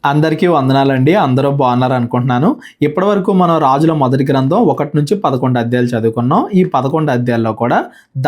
అందరికీ వందనాలండి. అందరూ బాగున్నారు అనుకుంటున్నాను. ఇప్పటివరకు మనం రాజుల మొదటి గ్రంథం 1 నుంచి 11 అధ్యాయాలు చదువుకున్నాం. ఈ 11 అధ్యాయాల్లో కూడా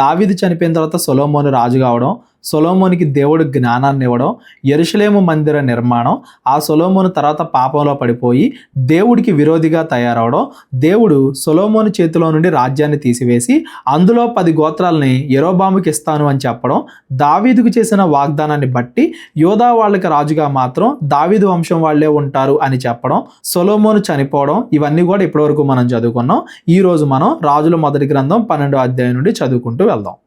దావీదు చనిపోయిన తర్వాత సొలొమోను రాజు కావడం, సొలొమోనుకి దేవుడు జ్ఞానాన్ని ఇవ్వడం, యెరూషలేము మందిర నిర్మాణం, ఆ సొలొమోను తర్వాత పాపంలో పడిపోయి దేవుడికి విరోధిగా తయారవడం, దేవుడు సొలొమోను చేతిలో నుండి రాజ్యాన్ని తీసివేసి అందులో 10 గోత్రాలని యరొబాముకి ఇస్తాను అని చెప్పడం, దావీదుకు చేసిన వాగ్దానాన్ని బట్టి యోధా వాళ్ళకి రాజుగా మాత్రం దావీదు వంశం వాళ్ళే ఉంటారు అని చెప్పడం, సొలొమోను చనిపోవడం, ఇవన్నీ కూడా ఇప్పటివరకు మనం చదువుకున్నాం. ఈ రోజు మనం రాజుల మొదటి గ్రంథం 12వ అధ్యాయం నుండి చదువుకుంటూ వెళ్దాం.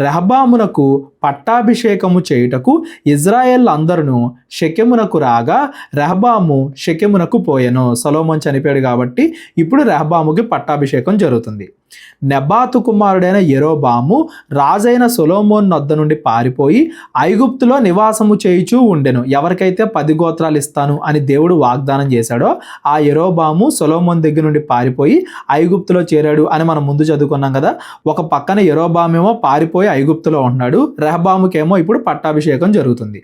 రెహబామునకు పట్టాభిషేకము చేయుటకు ఇజ్రాయేల్ అందరూ షెకెమునకు రాగా రెహబాము షెకెమునకు పోయెను. సొలొమోను చనిపోయాడు కాబట్టి ఇప్పుడు రెహబాముకి పట్టాభిషేకం జరుగుతుంది. నెబాతు కుమారుడైన యరొబాము రాజైన సొలొమోను నొద్ద నుండి పారిపోయి ఐగుప్తులో నివాసము చేయుచూ ఉండెను. ఎవరికైతే 10 గోత్రాలు ఇస్తాను అని దేవుడు వాగ్దానం చేశాడో ఆ యరొబాము సొలొమోను దగ్గర నుండి పారిపోయి ఐగుప్తులో చేరాడు అని మనం ముందు చదువుకున్నాం కదా. ఒక పక్కన యరొబామేమో పారిపోయి ఐగుప్తులో ఉన్నాడు, రెహబాముకేమో ఇప్పుడు పట్టాభిషేకం జరుగుతుంది.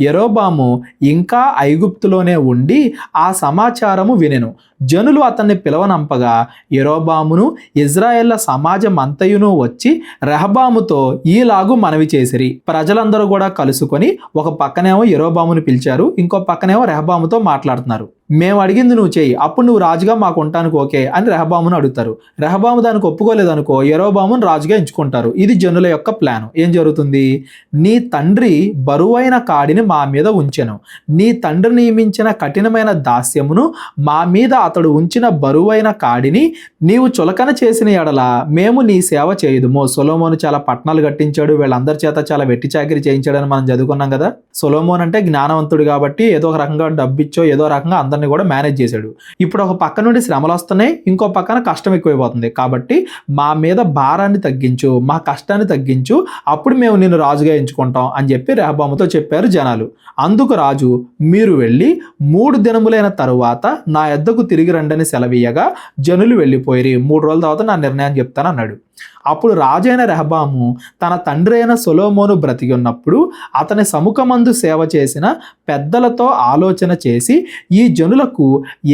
యరొబాము ఇంకా ఐగుప్తులోనే ఉండి ఆ సమాచారము వినెను. జనులు అతన్ని పిలవనంపగా యరొబామును ఇజ్రాయేళ్ల సమాజం అంతయును వచ్చి రెహబాముతో ఈలాగు మనవి చేసిరి. ప్రజలందరూ కూడా కలుసుకొని ఒక పక్కనేమో యరొబామును పిలిచారు, ఇంకో పక్కనేమో రెహబాముతో మాట్లాడుతున్నారు. మేము అడిగింది నువ్వు చేయి, అప్పుడు నువ్వు రాజుగా మాకు ఉండటానికి ఓకే అని రెహబామును అడుగుతారు. రెహబాము దానికి ఒప్పుకోలేదనుకో యరొబామును రాజుగా ఎంచుకుంటారు. ఇది జనుల యొక్క ప్లాన్. ఏం జరుగుతుంది? నీ తండ్రి బరువైన కాడిని మా మీద ఉంచెను, నీ తండ్రి నియమించిన కఠినమైన దాస్యమును మా మీద అతడు ఉంచిన బరువైన కాడిని నీవు చులకన చేసిన ఎడల మేము నీ సేవ చేయుదుము. సొలొమోను చాలా పట్టణాలు కట్టించాడు, వీళ్ళందరి చేత చాలా వెట్టి చాకిరి చేయించాడని మనం చదువుకున్నాం కదా. సొలొమోను అంటే జ్ఞానవంతుడు కాబట్టి ఏదో ఒక రకంగా డబ్బిచ్చో ఏదో రకంగా అందరినీ కూడా మేనేజ్ చేశాడు. ఇప్పుడు ఒక పక్క నుండి శ్రమలు వస్తున్నాయి, ఇంకో పక్కన కష్టం ఎక్కువైపోతుంది. కాబట్టి మా మీద భారాన్ని తగ్గించు, మా కష్టాన్ని తగ్గించు, అప్పుడు మేము నిన్ను రాజుగా ఎంచుకుంటాం అని చెప్పి రెహబాముతో చెప్పారు జనాలు. అందుకు రాజు, మీరు వెళ్ళి 3 దినములైన తరువాత నా యొద్దకు తిరిగి రండని సెలవీయగా జనులు వెళ్ళిపోయి 3 రోజుల తర్వాత నా నిర్ణయం చెప్తాను అన్నాడు. అప్పుడు రాజైన రెహబాము తన తండ్రి అయిన సొలొమోను బ్రతికి ఉన్నప్పుడు అతని సముఖమందు సేవ చేసిన పెద్దలతో ఆలోచన చేసి ఈ జనులకు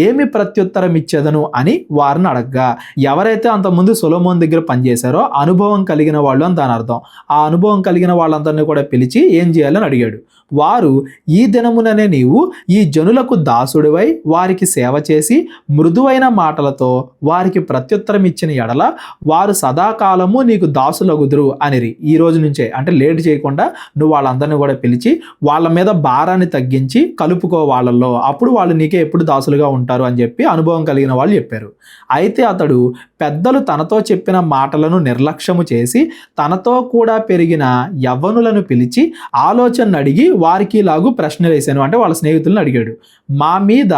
ఏమి ప్రత్యుత్తరం ఇచ్చేదను అని వారిని అడగ్గా, ఎవరైతే అంతకుముందు సొలొమోను దగ్గర పనిచేశారో అనుభవం కలిగిన వాళ్ళు అని దాని అర్థం, ఆ అనుభవం కలిగిన వాళ్ళందరినీ కూడా పిలిచి ఏం చేయాలని అడిగాడు. వారు, ఈ దినముననే నీవు ఈ జనులకు దాసుడివై వారికి సేవ చేసి మృదువైన మాటలతో వారికి ప్రత్యుత్తరం ఇచ్చిన ఎడల వారు సదాకాలము నీకు దాసులగుదురు అనిరి. ఈ రోజు నుంచే అంటే లేట్ చేయకుండా నువ్వు వాళ్ళందరినీ కూడా పిలిచి వాళ్ళ మీద భారాన్ని తగ్గించి కలుపుకో వాళ్ళల్లో, అప్పుడు వాళ్ళు నీకే ఎప్పుడు దాసులుగా ఉంటారు అని చెప్పి అనుభవం కలిగిన వాళ్ళు చెప్పారు. అయితే అతడు పెద్దలు తనతో చెప్పిన మాటలను నిర్లక్ష్యము చేసి తనతో కూడా పెరిగిన యవ్వనులను పిలిచి ఆలోచన అడిగి వారికి ఇలాగూ ప్రశ్నలు వేశాను. అంటే వాళ్ళ స్నేహితులను అడిగాడు. మా మీద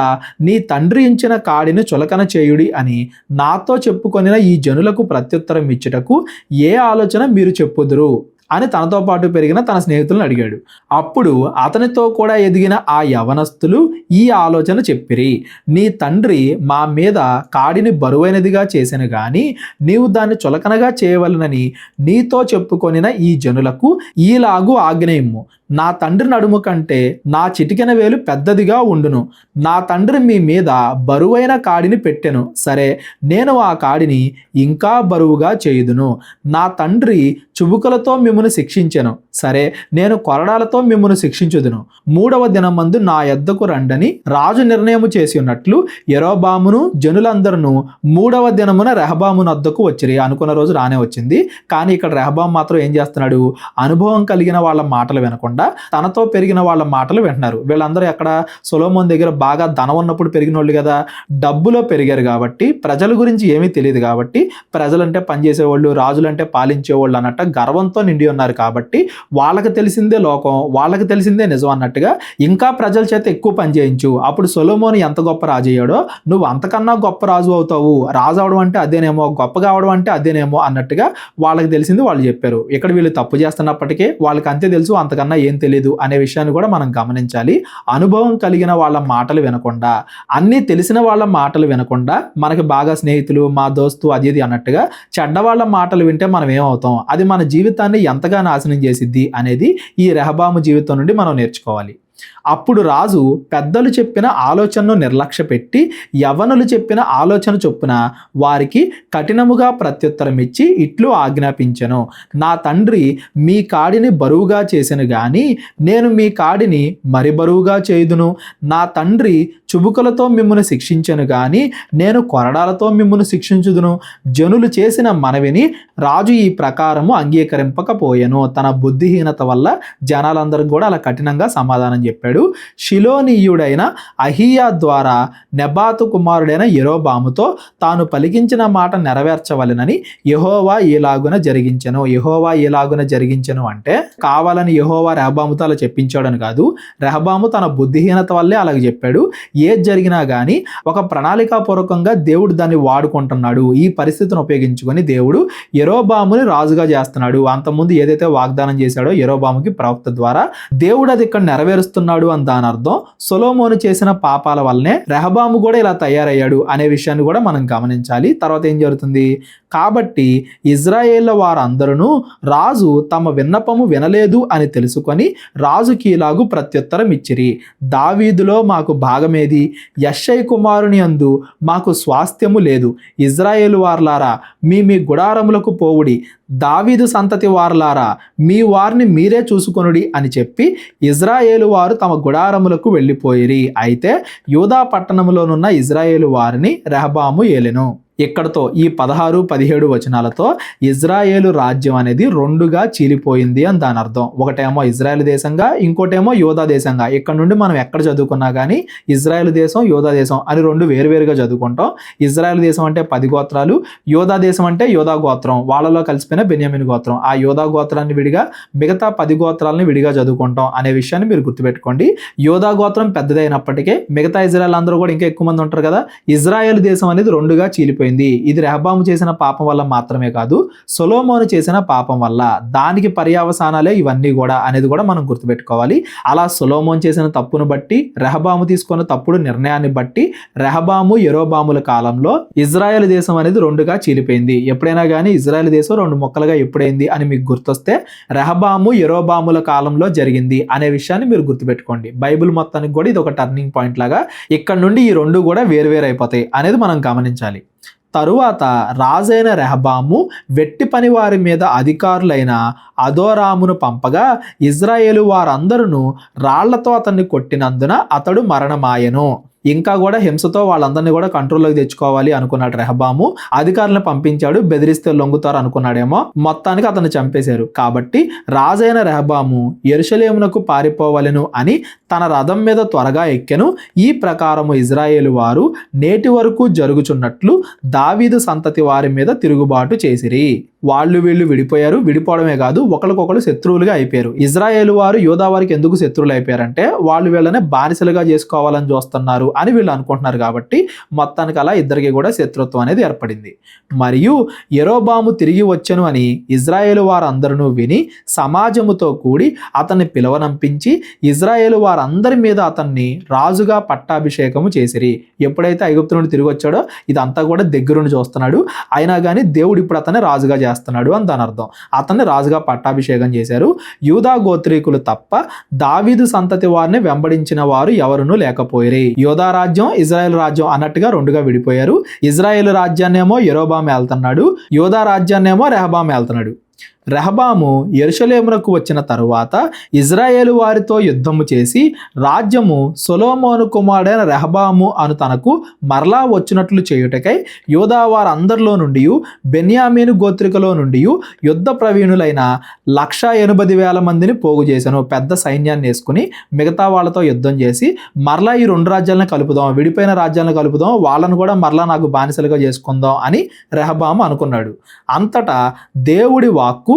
నీ తండ్రి ఇచ్చిన కాడిని చులకన చేయుడి అని నాతో చెప్పుకొనిన ఈ జనులకు ప్రత్యుత్తరం ఇచ్చుటకు ఏ ఆలోచన మీరు చెప్పుదురు అని తనతో పాటు పెరిగిన తన స్నేహితులను అడిగాడు. అప్పుడు అతనితో కూడా ఎదిగిన ఆ యవనస్తులు ఈ ఆలోచన చెప్పిరి. నీ తండ్రి మా మీద కాడిని బరువైనదిగా చేసిన గాని నీవు దాన్ని చులకనగా చేయవలనని నీతో చెప్పుకొనిన ఈ జనులకు ఈలాగు ఆజ్ఞయిమ్ము. నా తండ్రి నడుము కంటే నా చిటికెన వేలు పెద్దదిగా ఉండును. నా తండ్రి మీ మీద బరువైన కాడిని పెట్టెను, సరే నేను ఆ కాడిని ఇంకా బరువుగా చేయుదును. నా తండ్రి చుబుకలతో మిమ్మును శిక్షించెను, సరే నేను కొరడాలతో మిమ్మును శిక్షించుదును. 3వ దినమందు నా యొద్దకు రండని రాజు నిర్ణయము చేసి ఉన్నట్లు యరొబామును జనులందరూ 3వ దినమున రెహబాము నొద్దకు వచ్చిరి. అనుకున్న రోజు రానే వచ్చింది, కానీ ఇక్కడ రెహబాము మాత్రం ఏం చేస్తున్నాడు? అనుభవం కలిగిన వాళ్ళ మాటలు వినకుండా తనతో పెరిగిన వాళ్ళ మాటలు వింటున్నారు. వీళ్ళందరూ ఎక్కడ? సొలొమోను దగ్గర బాగా ధనం ఉన్నప్పుడు పెరిగిన వాళ్ళు కదా, డబ్బులో పెరిగారు కాబట్టి ప్రజల గురించి ఏమీ తెలియదు కాబట్టి ప్రజలంటే పనిచేసేవాళ్ళు, రాజులంటే పాలించేవాళ్ళు అన్నట్టు గర్వంతో నిండి ఉన్నారు. కాబట్టి వాళ్ళకి తెలిసిందే లోకం, వాళ్ళకి తెలిసిందే నిజం అన్నట్టుగా ఇంకా ప్రజల చేత ఎక్కువ పని చేయించు, అప్పుడు సొలొమోను ఎంత గొప్ప రాజు అయ్యాడో నువ్వు అంతకన్నా గొప్ప రాజు అవుతావు, రాజు అవడం అంటే అదేనేమో, గొప్ప కావడం అంటే అదేనేమో అన్నట్టుగా వాళ్ళకి తెలిసింది వాళ్ళు చెప్పారు. ఇక్కడ వీళ్ళు తప్పు చేస్తున్నప్పటికీ వాళ్ళకి అంతే తెలుసు, అంతకన్నా ఏం తెలియదు అనే విషయాన్ని కూడా మనం గమనించాలి. అనుభవం కలిగిన వాళ్ళ మాటలు వినకుండా, అన్నీ తెలిసిన వాళ్ళ మాటలు వినకుండా, మనకి బాగా స్నేహితులు మా దోస్తు అది అన్నట్టుగా చెడ్డవాళ్ళ మాటలు వింటే మనం ఏమవుతాం, అది మన జీవితాన్ని ఎంతగా నాశనం చేసిద్ది అనేది ఈ రెహబాము జీవితం నుండి మనం నేర్చుకోవాలి. అప్పుడు రాజు పెద్దలు చెప్పిన ఆలోచనను నిర్లక్ష్యపెట్టి యవనులు చెప్పిన ఆలోచన చొప్పున వారికి కఠినముగా ప్రత్యుత్తరం ఇచ్చి ఇట్లు ఆజ్ఞాపించెను, నా తండ్రి మీ కాడిని బరువుగా చేసెను గాని నేను మీ కాడిని మరి బరువుగా చేయుదును. నా తండ్రి చుబుకలతో మిమ్మును శిక్షించెను గాని నేను కొరడాలతో మిమ్మును శిక్షించుదును. జనులు చేసిన మనవిని రాజు ఈ ప్రకారము అంగీకరింపకపోయెను. తన బుద్ధిహీనత వల్ల జనాలందరూ కూడా అలా కఠినంగా సమాధానం చెప్పాడు. షిలోనీయుడైన అహీయా ద్వారా నెబాతు కుమారుడైన యెరోబాముతో తాను పలికించిన మాట నెరవేర్చవలెనని యెహోవా ఈలాగున జరిగించెను. యెహోవా ఈలాగున జరిగించెను అంటే కావాలని యెహోవా రెహబాముతో అలా చెప్పించాడని కాదు. రెహబాము తన బుద్ధిహీనత వల్లే అలాగ చెప్పాడు. ఏది జరిగినా కానీ ఒక ప్రణాళికాపూర్వకంగా దేవుడు దాన్ని వాడుకుంటున్నాడు. ఈ పరిస్థితిని ఉపయోగించుకొని దేవుడు యెరోబాముని రాజుగా చేస్తున్నాడు. అంతకుముందు ఏదైతే వాగ్దానం చేశాడో యెరోబాముకి ప్రవక్త ద్వారా దేవుడు అది ఇక్కడ నెరవేరుస్తున్నాడు అని దాని అర్థం. సొలొమోను చేసిన పాపాల వల్లనే రెహబాము కూడా ఇలా తయారయ్యాడు అనే విషయాన్ని కూడా మనం గమనించాలి. తర్వాత ఏం జరుగుతుంది, కాబట్టి ఇజ్రాయేళ్ల వారందరూ రాజు తమ విన్నపము వినలేదు అని తెలుసుకొని రాజుకి ఇలాగు ప్రత్యుత్తరం ఇచ్చిరి, దావీదులో మాకు భాగమేది, యెష్షయి కుమారుని యందు మాకు స్వాస్థ్యము లేదు. ఇజ్రాయేలు వారలారా మీ మీ గుడారములకు పోవుడి, దావీదు సంతతి వారలారా మీ వారిని మీరే చూసుకొనుడి అని చెప్పి ఇజ్రాయేలు వారు తమ గుడారములకు వెళ్ళిపోయిరి. అయితే యూదా పట్టణములోనున్న ఇజ్రాయేలు వారిని రెహబాము ఏలెను. ఇక్కడతో ఈ 16, 17 వచనాలతో ఇజ్రాయేలు రాజ్యం అనేది రెండుగా చీలిపోయింది అని దాని అర్థం. ఒకటేమో ఇజ్రాయేల్ దేశంగా, ఇంకోటేమో యోధా దేశంగా. ఇక్కడ నుండి మనం ఎక్కడ చదువుకున్నా కానీ ఇజ్రాయేల్ దేశం, యోధా దేశం అని రెండు వేరువేరుగా చదువుకుంటాం. ఇజ్రాయేల్ దేశం అంటే 10 గోత్రాలు, యోధా దేశం అంటే యోధా గోత్రం, వాళ్ళలో కలిసిపోయిన బెన్యామీను గోత్రం. ఆ యోధా గోత్రాన్ని విడిగా, మిగతా 10 గోత్రాలని విడిగా చదువుకుంటాం అనే విషయాన్ని మీరు గుర్తుపెట్టుకోండి. యోధా గోత్రం పెద్దదైనప్పటికీ మిగతా ఇజ్రాయేల్ అందరూ కూడా ఇంకా ఎక్కువ మంది ఉంటారు కదా. ఇజ్రాయేల్ దేశం అనేది రెండుగా చీలిపోయింది. ఇది రెహబాము చేసిన పాపం వల్ల మాత్రమే కాదు, సొలొమోను చేసిన పాపం వల్ల. దానికి పర్యవసానాలే ఇవన్నీ కూడా అనేది కూడా మనం గుర్తుపెట్టుకోవాలి. అలా సొలొమోను చేసిన తప్పును బట్టి, రెహబాము తీసుకున్న తప్పుడు నిర్ణయాన్ని బట్టి రెహబాము యెరోబాముల కాలంలో ఇజ్రాయెల్ దేశం అనేది రెండుగా చీలిపోయింది. ఎప్పుడైనా కానీ ఇజ్రాయెల్ దేశం రెండు ముక్కలుగా ఎప్పుడైంది అని మీకు గుర్తొస్తే రెహబాము యెరోబాముల కాలంలో జరిగింది అనే విషయాన్ని మీరు గుర్తుపెట్టుకోండి. బైబిల్ మొత్తానికి కూడా ఇది ఒక టర్నింగ్ పాయింట్ లాగా. ఇక్కడ నుండి ఈ రెండు కూడా వేరువేరు అయిపోతాయి అనేది మనం గమనించాలి. తరువాత రాజైన రెహబాము వెట్టి పని వారి మీద అధికారులైన అదోరామును పంపగా ఇజ్రాయేలు వారందరూ రాళ్లతో అతన్ని కొట్టినందున అతడు మరణమాయెను. ఇంకా కూడా హింసతో వాళ్ళందరినీ కూడా కంట్రోల్లోకి తెచ్చుకోవాలి అనుకున్నాడు రెహబాము. అధికారులను పంపించాడు, బెదిరిస్తే లొంగుతారు అనుకున్నాడేమో. మొత్తానికి అతన్ని చంపేశారు. కాబట్టి రాజైన రెహబాము యెరూషలేమునకు పారిపోవలెను అని తన రథం మీద త్వరగా ఎక్కెను. ఈ ప్రకారము ఇజ్రాయేలు వారు నేటి వరకు జరుగుచున్నట్లు దావీదు సంతతి వారి మీద తిరుగుబాటు చేసిరి. వాళ్ళు వీళ్ళు విడిపోయారు. విడిపోవడమే కాదు, ఒకరికొకరు శత్రువులుగా అయిపోయారు. ఇజ్రాయేలు వారు యోధా వారికి ఎందుకు శత్రువులు అయిపోయారంటే వాళ్ళు వీళ్ళని బానిసలుగా చేసుకోవాలని చూస్తున్నారు అని వీళ్ళు అనుకుంటున్నారు. కాబట్టి మొత్తానికి అలా ఇద్దరికి కూడా శత్రుత్వం అనేది ఏర్పడింది. మరియు యెరోబాము తిరిగి వచ్చెను అని ఇజ్రాయేలు వారందరూ విని సమాజముతో కూడి అతన్ని పిలవనంపించి ఇజ్రాయేలు వారందరి మీద అతన్ని రాజుగా పట్టాభిషేకము చేసిరి. ఎప్పుడైతే ఐగుప్తు నుండి తిరిగి వచ్చాడో ఇదంతా కూడా దగ్గరుండి చూస్తున్నాడు. అయినా కానీ దేవుడు ఇప్పుడు అతన్ని రాజుగా చేస్తున్నాడు అని దాని అర్థం. అతన్ని రాజుగా పట్టాభిషేకం చేశారు. యూదా గోత్రీకులు తప్ప దావీదు సంతతి వారిని వెంబడించిన వారు ఎవరునూ లేకపోయిరి. యోధా రాజ్యం, ఇజ్రాయెల్ రాజ్యం అన్నట్టుగా రెండుగా విడిపోయారు. ఇజ్రాయెల్ రాజ్యాన్నేమో యెరోబాము ఏళ్తున్నాడు, యోధా రాజ్యాన్నేమో రెహబాము ఏళ్తున్నాడు. రెహబాము యెరూషలేమునకు వచ్చిన తరువాత ఇజ్రాయేలు వారితో యుద్ధము చేసి రాజ్యము సొలొమోను కుమారుడైన రెహబాము అను తనకు మరలా వచ్చినట్లు చేయుటకై యూదా వారందరిలో నుండి, బెన్యామీను గోత్రికలో నుండి యుద్ధ ప్రవీణులైన 180,000 మందిని పోగు చేశాను. పెద్ద సైన్యాన్ని వేసుకుని మిగతా వాళ్ళతో యుద్ధం చేసి మరలా ఈ రెండు రాజ్యాలను కలుపుదాం, విడిపోయిన రాజ్యాలను కలుపుదాం, వాళ్ళను కూడా మరలా నాకు బానిసలుగా చేసుకుందాం అని రెహబాము అనుకున్నాడు. అంతటా దేవుడి వాక్కు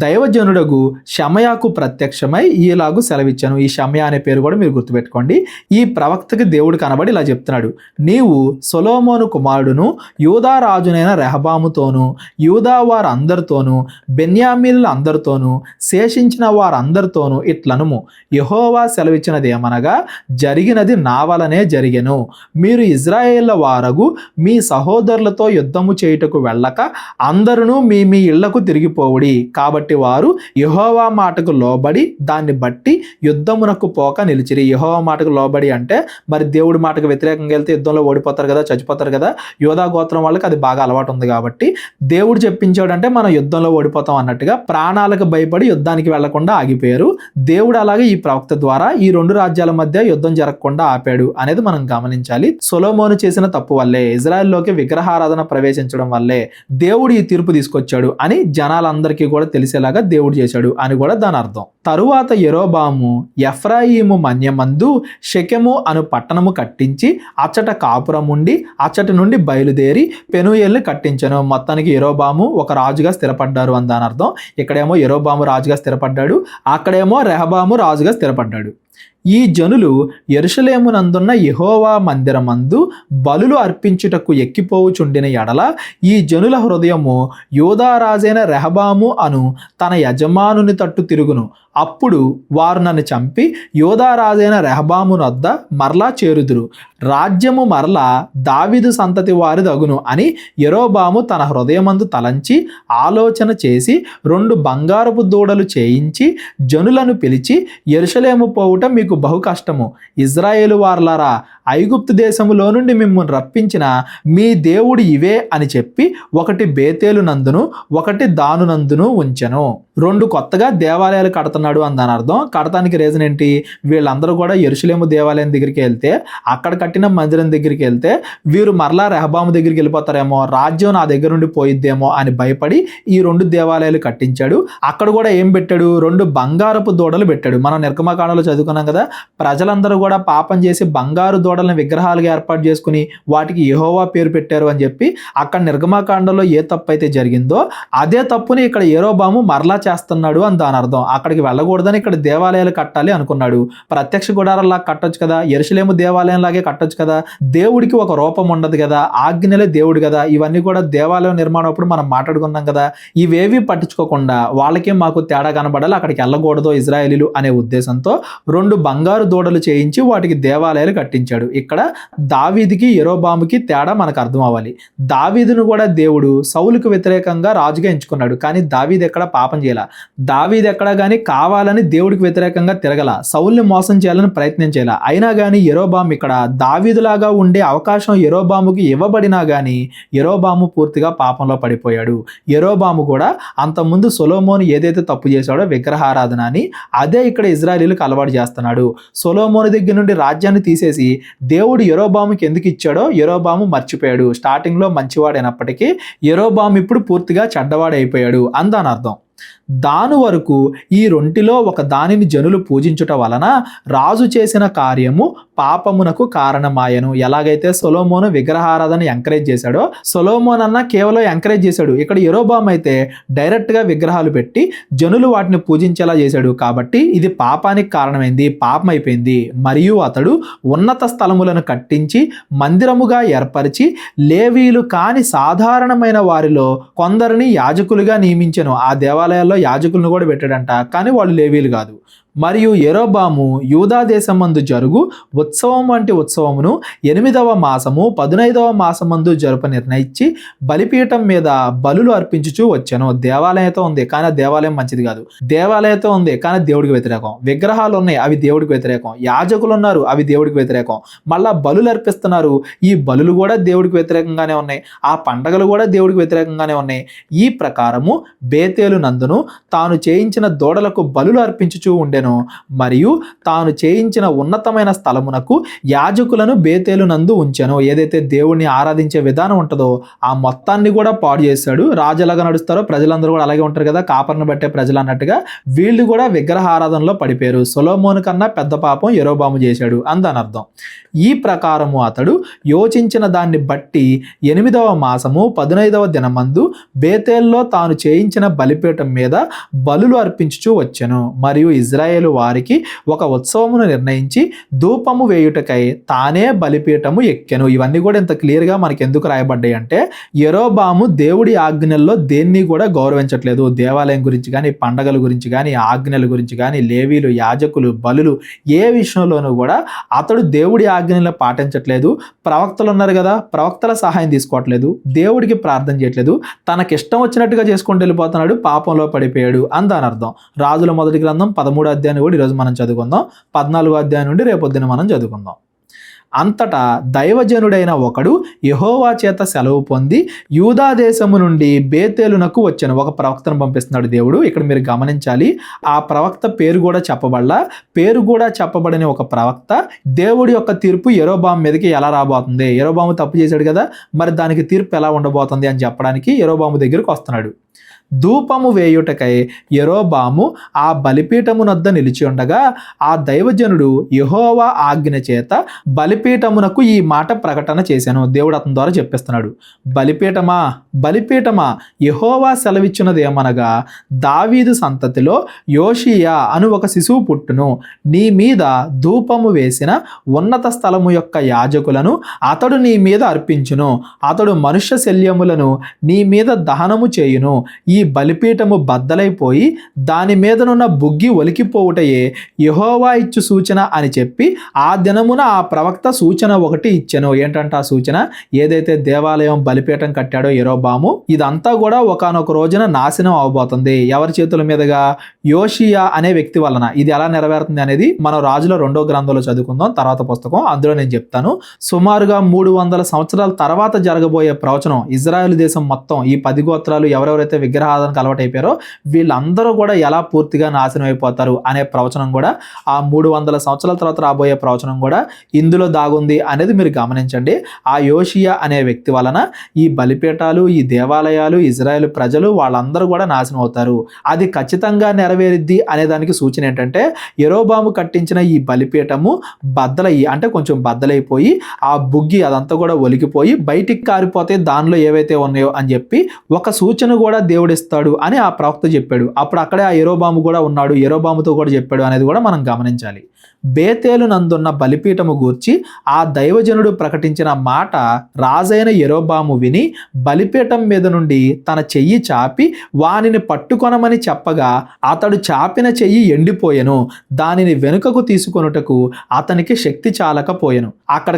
దైవజనుడగు షమయాకు ప్రత్యక్షమై ఈలాగు సెలవిచ్చాను. ఈ షమయా అనే పేరు కూడా మీరు గుర్తుపెట్టుకోండి. ఈ ప్రవక్తకి దేవుడు కనబడి ఇలా చెప్తున్నాడు, నీవు సొలొమోను కుమారుడును యూదా రాజునైన రెహబాముతోనూ యూదా వారందరితోనూ బెన్యామీనుల అందరితోనూ శేషించిన వారందరితోనూ ఇట్లనుము, యెహోవా సెలవిచ్చినది ఏమనగా జరిగినది నా వలనే జరిగెను. మీరు ఇజ్రాయేళ్ల వారగు మీ సహోదరులతో యుద్ధము చేయుటకు వెళ్ళక అందరూ మీ మీ ఇళ్లకు తిరిగిపోవుడి. కాబట్టి కాబట్టి వారు యెహోవా మాటకు లోబడి దాన్ని బట్టి యుద్ధమునకు పోక నిలిచిరి. యెహోవా మాటకు లోబడి అంటే మరి దేవుడి మాటకు వ్యతిరేకంగా వెళ్తే యుద్ధంలో ఓడిపోతారు కదా, చచ్చిపోతారు కదా. యోధా గోత్రం వాళ్ళకి అది బాగా అలవాటు ఉంది కాబట్టి దేవుడు చెప్పించాడంటే మనం యుద్ధంలో ఓడిపోతాం అన్నట్టుగా ప్రాణాలకు భయపడి యుద్ధానికి వెళ్లకుండా ఆగిపోయారు. దేవుడు అలాగే ఈ ప్రవక్త ద్వారా ఈ రెండు రాజ్యాల మధ్య యుద్ధం జరగకుండా ఆపాడు అనేది మనం గమనించాలి. సొలొమోను చేసిన తప్పు వల్లే, ఇజ్రాయెల్లోకి విగ్రహారాధన ప్రవేశించడం వల్లే దేవుడు ఈ తీర్పు తీసుకొచ్చాడు అని జనాలందరికీ కూడా తెలిసేలాగా దేవుడు చేశాడు అని కూడా దాని అర్థం. తరువాత యెరోబాము ఎఫ్రాయిము మన్యమందు షెకెము అను పట్టణము కట్టించి అచ్చట కాపురం ఉండి అచ్చటి నుండి బయలుదేరి పెనూయేల్ని కట్టించెను. మొత్తానికి యెరోబాము ఒక రాజుగా స్థిరపడ్డారు అని దాని అర్థం. ఇక్కడేమో యెరోబాము రాజుగా స్థిరపడ్డాడు, అక్కడేమో రెహబాము రాజుగా స్థిరపడ్డాడు. ఈ జనులు యెరూషలేమునందున్న యెహోవా మందిరమందు బలులు అర్పించుటకు ఎక్కిపోవుచుండిన ఎడల ఈ జనుల హృదయము యూదా రాజైన రెహబాము అను తన యజమానుని తట్టు తిరుగును. అప్పుడు వారు నన్ను చంపి యూదా రాజైన రెహబాము వద్ద మరలా చేరుదురు. రాజ్యము మరలా దావీదు సంతతి వారిదగును అని యెరోబాము తన హృదయమందు తలంచి ఆలోచన చేసి 2 బంగారపు దూడలు చేయించి జనులను పిలిచి యెరూషలేము పోవుట మీకు బహు కష్టము. ఇజ్రాయేలు వారలారా, ఐగుప్తు దేశములో నుండి మిమ్మల్ని రప్పించిన మీ దేవుడు ఇవే అని చెప్పి ఒకటి బేతేలు నందును ఒకటి దాను నందును ఉంచెను. 2 కొత్తగా దేవాలయాలు కడుతున్నాడు అని దాని అర్థం. కడతానికి రీజన్ ఏంటి? వీళ్ళందరూ కూడా యెరూషలేము దేవాలయం దగ్గరికి వెళ్తే, అక్కడ కట్టిన మందిరం దగ్గరికి వెళ్తే వీరు మరలా రెహబాము దగ్గరికి వెళ్ళిపోతారేమో, రాజ్యం నా దగ్గర నుండి పోయిద్దేమో అని భయపడి ఈ 2 దేవాలయాలు కట్టించాడు. అక్కడ కూడా ఏం పెట్టాడు? 2 బంగారపు దూడలు పెట్టాడు. మనం నిర్గమకాండలో చదువుకున్నాం కదా, ప్రజలందరూ కూడా పాపం చేసి బంగారు దూడలను విగ్రహాలుగా ఏర్పాటు చేసుకుని వాటికి యెహోవా పేరు పెట్టారు అని చెప్పి అక్కడ నిర్గమకాండలో ఏ తప్పు అయితే జరిగిందో అదే తప్పుని ఇక్కడ యెరోబాము మరలా చేస్తున్నాడు అని దాని అర్థం. అక్కడికి వెళ్ళకూడదని ఇక్కడ దేవాలయాలు కట్టాలి అనుకున్నాడు. ప్రత్యక్ష గుడారంలా కట్టొచ్చు కదా, యెరూషలేము దేవాలయం లాగే కట్టొచ్చు కదా. దేవుడికి ఒక రూపం ఉండదు కదా, ఆజ్ఞలే దేవుడు కదా. ఇవన్నీ కూడా దేవాలయం నిర్మాణం అప్పుడు మనం మాట్లాడుకున్నాం కదా. ఇవేవి పట్టించుకోకుండా వాళ్ళకే మాకు తేడా కనబడాలి, అక్కడికి వెళ్ళకూడదు ఇజ్రాయేలీలు అనే ఉద్దేశంతో 2 బంగారు దూడలు చేయించి వాటికి దేవాలయాలు కట్టించాడు. ఇక్కడ దావీదుకి యెరోబాముకి తేడా మనకు అర్థం అవ్వాలి. దావీదును కూడా దేవుడు సౌలుకు వ్యతిరేకంగా రాజుగా ఎంచుకున్నాడు, కానీ దావీదు ఎక్కడ పాపం చేయాల. దావీదు ఎక్కడ కానీ కావాలని దేవుడికి వ్యతిరేకంగా తిరగల, సౌల్ని మోసం చేయాలని ప్రయత్నం చేయాల. అయినా కానీ యెరోబాము ఇక్కడ దావీదులాగా ఉండే అవకాశం యెరోబాముకి ఇవ్వబడినా కానీ యెరోబాము పూర్తిగా పాపంలో పడిపోయాడు. యెరోబాము కూడా అంతకుముందు సొలొమోను ఏదైతే తప్పు చేశాడో విగ్రహారాధన అని, అదే ఇక్కడ ఇజ్రాయేలీలకు అలవాటు చేస్తున్నాడు. సొలొమోను దగ్గర నుండి రాజ్యాన్ని తీసేసి దేవుడు యెరోబాముకి ఎందుకు ఇచ్చాడో యెరోబాము మర్చిపోయాడు. స్టార్టింగ్లో మంచివాడైనప్పటికీ యెరోబాము ఇప్పుడు పూర్తిగా చెడ్డవాడైపోయాడు అని దాని అర్థం. దాని వరకు ఈ రెంటిలో ఒక దానిని జనులు పూజించుట వలన రాజు చేసిన కార్యము పాపమునకు కారణమాయను. ఎలాగైతే సొలొమోను విగ్రహారాధన ఎంకరేజ్ చేశాడో, సొలొమోన్ అన్న కేవలం ఎంకరేజ్ చేశాడు, ఇక్కడ యెరోబాము అయితే డైరెక్ట్గా విగ్రహాలు పెట్టి జనులు వాటిని పూజించేలా చేశాడు. కాబట్టి ఇది పాపానికి కారణమైంది, పాపం అయిపోయింది. మరియు అతడు ఉన్నత స్థలములను కట్టించి మందిరముగా ఏర్పరిచి లేవీలు కాని సాధారణమైన వారిలో కొందరిని యాజకులుగా నియమించెను. ఆ దేవాలయాల్లో యాజకులను కూడా పెట్టాడంట, కానీ వాళ్ళు లేవీలు కాదు. మరియు యెరోబాము యూదా దేశమందు జరుగు ఉత్సవం వంటి ఉత్సవమును 8వ మాసము 15వ మాసమందు జరుప నిర్ణయించి బలిపీఠం మీద బలులు అర్పించుచూ వచ్చాను. దేవాలయంతో ఉంది కానీ దేవాలయం మంచిది కాదు, దేవాలయంతో ఉంది కానీ దేవుడికి వ్యతిరేకం, విగ్రహాలు ఉన్నాయి అవి దేవుడికి వ్యతిరేకం, యాజకులు ఉన్నారు అవి దేవుడికి వ్యతిరేకం, మళ్ళా బలులు అర్పిస్తున్నారు, ఈ బలులు కూడా దేవుడికి వ్యతిరేకంగానే ఉన్నాయి, ఆ పండగలు కూడా దేవుడికి వ్యతిరేకంగానే ఉన్నాయి. ఈ ప్రకారము బేతేలు నందును తాను చేయించిన దూడలకు బలులు అర్పించుచూ ఉండెను. మరియు తాను చేయించిన ఉన్నతమైన స్థలమునకు యాజకులను బేతేలు నందు ఉంచెను. ఏదైతే దేవుణ్ణి ఆరాధించే విధానం ఉంటుందో ఆ మొత్తాన్ని కూడా పాడు చేశాడు. రాజు ఎలాగా నడుస్తారో ప్రజలందరూ కూడా అలాగే ఉంటారు కదా, కాపర్ను బట్టే ప్రజలు అన్నట్టుగా వీళ్ళు కూడా విగ్రహ ఆరాధనలో పడిపోయారు. సొలొమోను కన్నా పెద్ద పాపం యెరోబాము చేశాడు అని దాని అర్థం. ఈ ప్రకారము అతడు యోచించిన దాన్ని బట్టి 8వ మాసము 15వ దినమందు బేతేల్లో తాను చేయించిన బలిపీఠం మీద బలులు అర్పించుచూ వచ్చెను. మరియు ఇజ్రాయేల్ ఇజ్రాయేలు వారికి ఒక ఉత్సవమును నిర్ణయించి ధూపము వేయుటకై తానే బలిపీఠము ఎక్కెను. ఇవన్నీ కూడా ఇంత క్లియర్గా మనకి ఎందుకు రాయబడ్డాయి అంటే యెరోబాము దేవుడి ఆజ్ఞల్లో దేన్ని కూడా గౌరవించట్లేదు. దేవాలయం గురించి కానీ, పండగల గురించి కానీ, ఆజ్ఞల గురించి కానీ, లేవీలు, యాజకులు, బలులు ఏ విషయంలోనూ కూడా అతడు దేవుడి ఆజ్ఞలను పాటించట్లేదు. ప్రవక్తలు ఉన్నారు కదా, ప్రవక్తల సహాయం తీసుకోవట్లేదు, దేవుడికి ప్రార్థన చేయట్లేదు, తనకిష్టం వచ్చినట్టుగా చేసుకుంటూ వెళ్ళిపోతున్నాడు, పాపంలో పడిపోయాడు అని దాని అర్థం. రాజుల మొదటి గ్రంథం 13వ అధ్యాయాన్ని కూడా ఈరోజు మనం చదువుకుందాం. 14వ అధ్యాయం నుండి రేపొద్దున మనం చదువుకుందాం. అంతటా దైవజనుడైన ఒకడు యెహోవా చేత సెలవు పొంది యూదా దేశము నుండి బేతేలునకు వచ్చాను. ఒక ప్రవక్తను పంపిస్తున్నాడు దేవుడు. ఇక్కడ మీరు గమనించాలి, ఆ ప్రవక్త పేరు కూడా చెప్పబడలా. పేరు కూడా చెప్పబడని ఒక ప్రవక్త దేవుడి యొక్క తీర్పు యెరోబాము మీదకి ఎలా రాబోతుంది, యెరోబాము తప్పు చేశాడు కదా, మరి దానికి తీర్పు ఎలా ఉండబోతుంది అని చెప్పడానికి యెరోబాము దగ్గరికి వస్తున్నాడు. ధూపము వేయుటకై యెరోబాము ఆ బలిపీఠమునొద్ద నిలిచి ఉండగా ఆ దైవజనుడు యెహోవా ఆజ్ఞ చేత బలిపీఠమునకు ఈ మాట ప్రకటన చేశాను. దేవుడు అతని ద్వారా చెప్పిస్తున్నాడు. బలిపీఠమా, బలిపీఠమా, యెహోవా సెలవిచ్చినది ఏమనగా, దావీదు సంతతిలో యోషియా అను ఒక శిశువు పుట్టును. నీ మీద ధూపము వేసిన ఉన్నత స్థలము యొక్క యాజకులను అతడు నీ మీద అర్పించును. అతడు మనుష్య శల్యములను నీ మీద దహనము చేయును. ఈ బలిపీఠము బద్దలైపోయి దాని మీదనున్న బుగ్గి ఒలికిపోవుటయే యెహోవా ఇచ్చు సూచన అని చెప్పి ఆ దినమున ఆ ప్రవక్త సూచన ఒకటి ఇచ్చెను. ఏంటంటే ఆ సూచన, ఏదైతే దేవాలయం బలిపీఠం కట్టాడో యెరోబాము, ఇదంతా కూడా ఒకానొక రోజున నాశనం అవబోతుంది. ఎవరి చేతుల మీదుగా? యోషియా అనే వ్యక్తి వలన. ఇది ఎలా నెరవేరుతుంది అనేది మనం రాజుల 2వ గ్రంథంలో చదువుకుందాం, తర్వాత పుస్తకం, అందులో నేను చెప్తాను. సుమారుగా 300 సంవత్సరాల తర్వాత జరగబోయే ప్రవచనం. ఇజ్రాయెల్ దేశం మొత్తం ఈ 10 గోత్రాలు ఎవరెవరైతే విగ్రహారాధనకు అలవాటైపోయారో వీళ్ళందరూ కూడా ఎలా పూర్తిగా నాశనం అయిపోతారు అనే ప్రవచనం కూడా, ఆ 300 సంవత్సరాల తర్వాత రాబోయే ప్రవచనం కూడా ఇందులో దాగుంది అనేది మీరు గమనించండి. ఆ యోషియా అనే వ్యక్తి వలన ఈ బలిపీఠాలు, ఈ దేవాలయాలు, ఇజ్రాయెల్ ప్రజలు వాళ్ళందరూ కూడా నాశనం అవుతారు. అది ఖచ్చితంగా నెరవేరిద్ది అనే దానికి సూచన ఏంటంటే, యెరోబాము కట్టించిన ఈ బలిపీఠము బద్దలయ్యి, అంటే కొంచెం బద్దలైపోయి ఆ బుగ్గి అదంతా కూడా ఒలికిపోయి బయటికి కారిపోతే దానిలో ఏవైతే ఉన్నాయో అని చెప్పి ఒక సూచన కూడా దేవుడిస్తాడు అని ఆ ప్రవక్త చెప్పాడు. అప్పుడు అక్కడే ఆ యెరోబాము కూడా ఉన్నాడు, యెరోబాముతో కూడా చెప్పాడు అనేది కూడా మనం గమనించాలి. బేతేలు నందున్న బలిపీఠము గూర్చి ఆ దైవజనుడు ప్రకటించిన మాట రాజైన యెరోబాము విని బలిపీఠం మీద నుండి తన చెయ్యి చాపి వానిని పట్టుకొనమని చెప్పగా అతడు చాపిన చెయ్యి ఎండిపోయెను. దానిని వెనుకకు తీసుకొనుటకు అతనికి శక్తి చాలకపోయెను.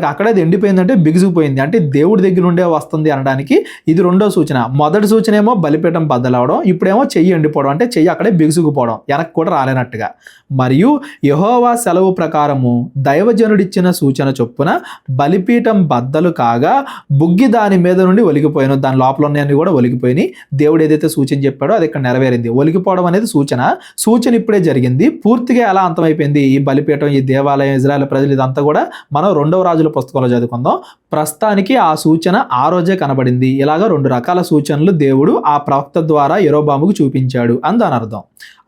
అక్కడే ఎండిపోయిందంటే బిగుసుకుపోయింది, అంటే దేవుడి దగ్గర నుండే వస్తుంది అనడానికి ఇది రెండో సూచన. మొదటి సూచన ఏమో బలిపీఠం బద్దలవడం, ఇప్పుడేమో చెయ్యి ఎండిపోవడం, అంటే చెయ్యి అక్కడే బిగుసుకుపోవడం, వెనక్కి కూడా రాలేనట్టుగా. మరియు యెహోవా సెలవు ప్రకారము దైవజనుడిచ్చిన సూచన చొప్పున బలిపీఠం బద్దలు కాగా బుగ్గి దాని మీద నుండి ఒలిగిపోయాను. దాని లోపల ఉన్నాయని కూడా ఒలిగిపోయినాయి. దేవుడు ఏదైతే సూచన చెప్పాడో అది ఇక్కడ నెరవేరింది. ఒలిగిపోవడం అనేది సూచన ఇప్పుడే జరిగింది. పూర్తిగా ఎలా అంతమైపోయింది ఈ బలిపీఠం, ఈ దేవాలయం, ఇజ్రాయెల్ ప్రజలు, ఇదంతా కూడా మనం 2వ రాజుల పుస్తకంలో చదువుకుందాం. ప్రస్తుతానికి ఆ సూచన ఆ రోజే కనబడింది. ఇలాగా 2 రకాల సూచనలు దేవుడు ఆ ప్రవక్త ద్వారా యెరోబాముకు చూపించాడు అని దాని అర్థం.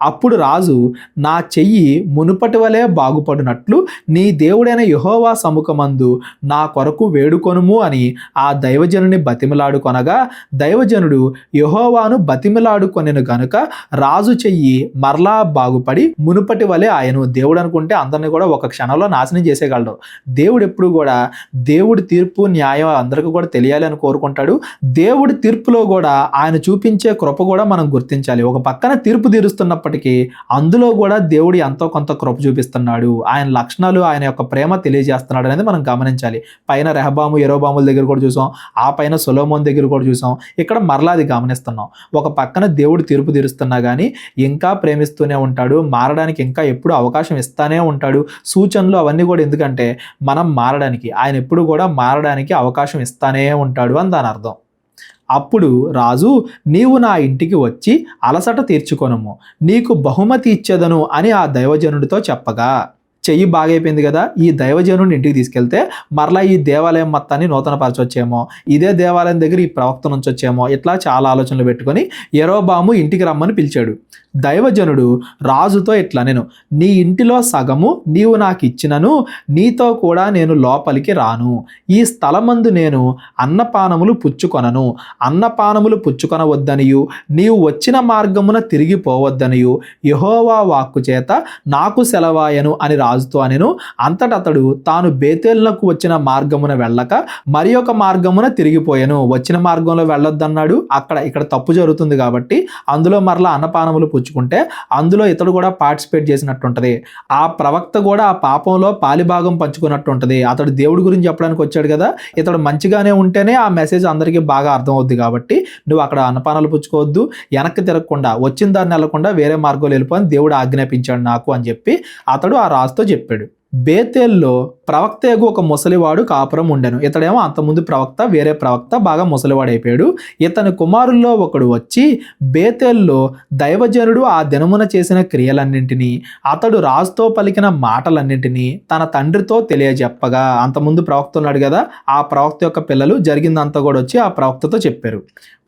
అప్పుడు రాజు, నా చెయ్యి మునుపటి వలె బాగుపడినట్లు నీ దేవుడైన యెహోవా సముఖమందు నా కొరకు వేడుకొనుము అని ఆ దైవజనుని బతిమిలాడుకొనగా దైవజనుడు యెహోవాను బతిమిలాడుకొనెను గనుక రాజు చెయ్యి మరలా బాగుపడి మునుపటి వలె ఆయను. దేవుడు అనుకుంటే అందరినీ కూడా ఒక క్షణంలో నాశనం చేసేయగలడు. దేవుడు ఎప్పుడు కూడా దేవుడి తీర్పు, న్యాయం అందరికీ కూడా తెలియాలి అని కోరుకుంటాడు. దేవుడి తీర్పులో కూడా ఆయన చూపించే కృప కూడా మనం గుర్తించాలి. ఒక పక్కన తీర్పు తీరుస్తున్నప్పటికీ అందులో కూడా దేవుడు ఎంతో కొంత కృప చూపిస్తున్నాడు, ఆయన లక్షణాలు, ఆయన యొక్క ప్రేమ తెలియజేస్తున్నాడు అనేది మనం గమనించాలి. పైన రెహబాము, యెరోబాముల దగ్గర కూడా చూసాం, ఆ పైన సొలొమోను దగ్గర కూడా చూసాం, ఇక్కడ మరలా అది గమనిస్తున్నాం. ఒక పక్కన దేవుడు తీర్పు తీరుస్తున్నా కానీ ఇంకా ప్రేమిస్తూనే ఉంటాడు, మారడానికి ఇంకా ఎప్పుడు అవకాశం ఇస్తానే ఉంటాడు. సూచనలు అవన్నీ కూడా ఎందుకంటే మనం మారడానికి, ఆయన ఎప్పుడు కూడా మారడానికి అవకాశం ఇస్తానే ఉంటాడు అని దాని అర్థం. అప్పుడు రాజు, నీవు నా ఇంటికి వచ్చి అలసట తీర్చుకొనుము, నీకు బహుమతి ఇచ్చేదను అని ఆ దైవజనుడితో చెప్పగా, చెయ్యి బాగైపోయింది కదా, ఈ దైవజనుడిని ఇంటికి తీసుకెళ్తే మరలా ఈ దేవాలయం మొత్తాన్ని నూతనపరచొచ్చేమో, ఇదే దేవాలయం దగ్గర ఈ ప్రవక్త నుంచొచ్చేమో, ఇట్లా చాలా ఆలోచనలు పెట్టుకొని యెరోబాము ఇంటికి రమ్మని పిలిచాడు. దైవజనుడు రాజుతో ఇట్లా నేను నీ ఇంటిలో సగము నీవు నాకు ఇచ్చినను నీతో కూడా నేను లోపలికి రాను. ఈ స్థలమందు నేను అన్నపానములు పుచ్చుకొనను. అన్నపానములు పుచ్చుకొనవద్దనియు నీవు వచ్చిన మార్గమున తిరిగిపోవద్దనియు యెహోవా వాక్కు చేత నాకు సెలవాయను అని రాజుతో అనెను. అంతటతడు తాను బేతేలునకు వచ్చిన మార్గమున వెళ్ళక మరి ఒక మార్గమున తిరిగిపోయాను. వచ్చిన మార్గంలో వెళ్ళొద్దన్నాడు, ఇక్కడ తప్పు జరుగుతుంది కాబట్టి అందులో మరలా అన్నపానములు పుచ్చుకుంటే అందులో ఇతడు కూడా పార్టిసిపేట్ చేసినట్టుంటది. ఆ ప్రవక్త కూడా ఆ పాపంలో పాలిభాగం పంచుకున్నట్టు ఉంటది. అతడు దేవుడి గురించి చెప్పడానికి వచ్చాడు కదా, ఇతడు మంచిగానే ఉంటేనే ఆ మెసేజ్ అందరికీ బాగా అర్థం అవుద్ది. కాబట్టి నువ్వు అక్కడ అన్నపానాలు పుచ్చుకోవద్దు, వెనక్కి తిరగకుండా వచ్చిన దారిని వెళ్లకుండా వేరే మార్గంలో వెళ్ళిపోని దేవుడు ఆజ్ఞాపించాడు నాకు అని చెప్పి అతడు ఆ రాజుతో చెప్పాడు. బేతేల్లో ప్రవక్తకు ఒక ముసలివాడు కాపురం ఉండెను. ఇతడేమో అంతకుముందు ప్రవక్త, వేరే ప్రవక్త బాగా ముసలివాడైపోయాడు. ఇతని కుమారుల్లో ఒకడు వచ్చి బేతేల్లో దైవజనుడు ఆ దినమున చేసిన క్రియలన్నింటినీ అతడు రాజుతో పలికిన మాటలన్నింటినీ తన తండ్రితో తెలియజెప్పగా, అంతకుముందు ప్రవక్త ఉన్నాడు కదా, ఆ ప్రవక్త యొక్క పిల్లలు జరిగిందంతా కూడా వచ్చి ఆ ప్రవక్తతో చెప్పారు.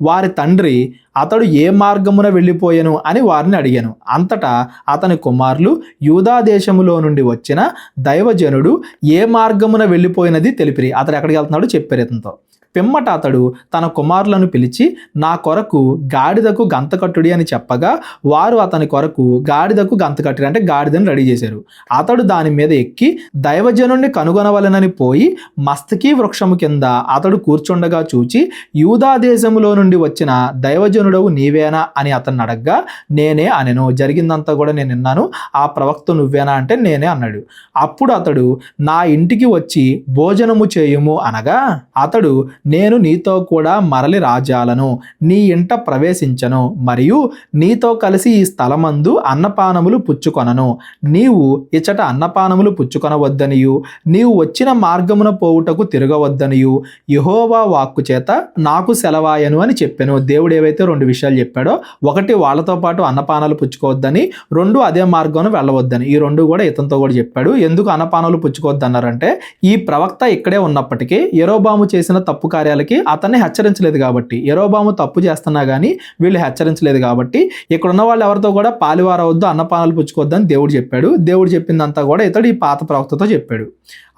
వారి తండ్రి అతడు ఏ మార్గమున వెళ్ళిపోయాను అని వారిని అడిగాను. అంతటా అతని కుమారులు యూదా దేశములో నుండి వచ్చిన దైవజనుడు ఏ మార్గమున వెళ్ళిపోయినది తెలిపిరి. అతడు ఎక్కడికి వెళ్తున్నాడు చెప్పారు ఇతనితో. పిమ్మట అతడు తన కుమారులను పిలిచి నా కొరకు గాడిదకు గంత కట్టుడి అని చెప్పగా వారు అతని కొరకు గాడిదకు గంత కట్టుడి అంటే గాడిదని రెడీ చేశారు. అతడు దాని మీద ఎక్కి దైవజనుడిని కనుగొనవలెనని పోయి మస్తకి వృక్షము కింద అతడు కూర్చుండగా చూచి యూదా దేశములో నుండి వచ్చిన దైవజనుడవు నీవేనా అని అతన్ని అడగ్గా నేనే అనెను. జరిగిందంతా కూడా నేను విన్నాను, ఆ ప్రవక్త నువ్వేనా అంటే నేనే అన్నాడు. అప్పుడు అతడు నా ఇంటికి వచ్చి భోజనము చేయుము అనగా అతడు నేను నీతో కూడా మరలి రాజాలను నీ ఇంట ప్రవేశించను మరియు నీతో కలిసి ఈ స్థలమందు అన్నపానములు పుచ్చుకొనను. నీవు ఇచ్చట అన్నపానములు పుచ్చుకొనవద్దనియు నీవు వచ్చిన మార్గమున పోవుటకు తిరగవద్దనియు యెహోవా వాక్కు చేత నాకు సెలవాయను అని చెప్పాను. దేవుడు ఏవైతే రెండు విషయాలు చెప్పాడో, ఒకటి వాళ్ళతో పాటు అన్నపానాలు పుచ్చుకోవద్దని, రెండు అదే మార్గం వెళ్ళవద్దని, ఈ రెండు కూడా ఇతనితో కూడా చెప్పాడు. ఎందుకు అన్నపానాలు పుచ్చుకోవద్దన్నారంటే ఈ ప్రవక్త ఇక్కడే ఉన్నప్పటికీ యెరోబాము చేసిన తప్పు కార్యాలకి అతన్ని హెచ్చరించలేదు కాబట్టి, యెరోబాము తప్పు చేస్తున్నా కానీ వీళ్ళు హెచ్చరించలేదు కాబట్టి ఇక్కడ ఉన్న వాళ్ళు ఎవరితో కూడా పాలివారవద్దు, అన్నపానాలు పుచ్చుకోవద్దని దేవుడు చెప్పాడు. దేవుడు చెప్పిందంతా కూడా ఇతడు ఈ పాత ప్రవక్తతో చెప్పాడు.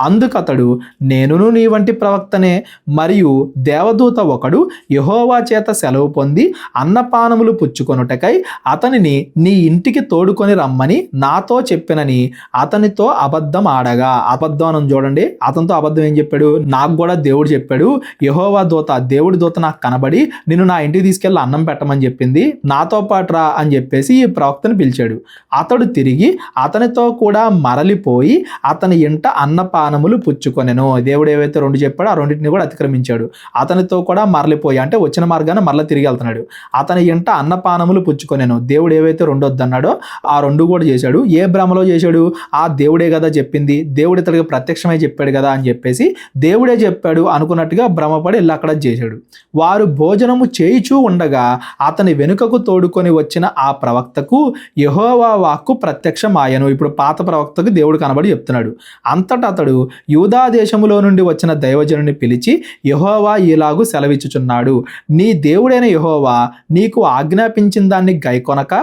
అందుకు అతడు నేనును నీ వంటి ప్రవక్తనే, మరియు దేవదూత ఒకడు యెహోవా చేత సెలవు పొంది అన్నపానములు పుచ్చుకొనుటకై అతనిని నీ ఇంటికి తోడుకొని రమ్మని నాతో చెప్పినని అతనితో అబద్ధం ఆడగా. అబద్ధం అని చూడండి, అతనితో అబద్ధం ఏం చెప్పాడు, నాకు కూడా దేవుడు చెప్పాడు, యెహోవా దూత దేవుడి దూత నాకు కనబడి నిన్ను నా ఇంటికి తీసుకెళ్ళి అన్నం పెట్టమని చెప్పింది, నాతో పాటు రా అని చెప్పేసి ఈ ప్రవక్తను పిలిచాడు. అతడు తిరిగి అతనితో కూడా మరలిపోయి అతని ఇంట అన్నపానములు పుచ్చుకొనెను. దేవుడు ఏవైతే రెండు చెప్పాడో ఆ రెండింటిని కూడా అతిక్రమించాడు. అతనితో కూడా మరలిపోయి అంటే వచ్చిన మార్గాన్ని మరలా తిరిగి వెళ్తున్నాడు. అతని ఇంట అన్నపానములు పుచ్చుకొనెను. దేవుడు ఏవైతే రెండు వద్దన్నాడో ఆ రెండు కూడా చేశాడు. ఏ భ్రమలో చేశాడు, ఆ దేవుడే కదా చెప్పింది, దేవుడు ఇతడికి ప్రత్యక్షమై చెప్పాడు కదా అని చెప్పేసి దేవుడే చెప్పాడు అనుకున్నట్టుగా భ్రమపడి వెళ్ళి అక్కడ చేశాడు. వారు భోజనము చేయిచూ ఉండగా అతని వెనుకకు తోడుకొని వచ్చిన ఆ ప్రవక్తకు యెహోవా వాక్కు ప్రత్యక్షమాయెను. ఇప్పుడు పాత ప్రవక్తకు దేవుడు కనబడి చెప్తున్నాడు. అంతటా అతడు యూదా దేశములో నుండి వచ్చిన దైవజనుని పిలిచి యెహోవా ఇలాగు సెలవిచ్చుచున్నాడు, నీ దేవుడైన యెహోవా నీకు ఆజ్ఞాపించిన దాన్ని గైకొనక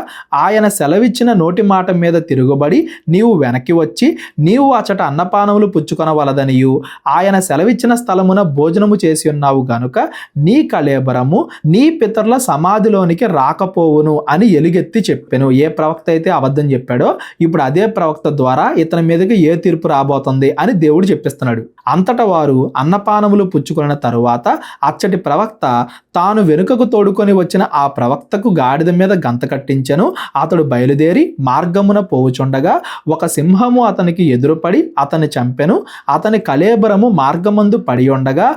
ఆయన సెలవిచ్చిన నోటి మాట మీద తిరుగుబడి నీవు వెనక్కి వచ్చి నీవు అచట అన్నపానములు పుచ్చుకొనవలదనియు ఆయన సెలవిచ్చిన స్థలమున భోజనము చేసి ఉన్నావు గనుక నీ కళేబరము నీ పితరుల సమాధిలోనికి రాకపోవును అని ఎలుగెత్తి చెప్పెను. ఏ ప్రవక్త అయితే అబద్ధం చెప్పాడో ఇప్పుడు అదే ప్రవక్త ద్వారా ఇతని మీదకి ఏ తీర్పు రాబోతుంది అని దేవుడు చెప్పిస్తున్నాడు. అంతటా వారు అన్నపానములు పుచ్చుకున్న తరువాత అచ్చటి ప్రవక్త తాను వెనుకకు తోడుకొని వచ్చిన ఆ ప్రవక్తకు గాడిద మీద గంత కట్టించెను. అతడు బయలుదేరి మార్గమున పోవుచుండగా ఒక సింహము అతనికి ఎదురుపడి అతన్ని చంపెను. అతని కళేబరము మార్గమందు పడి ఉండగా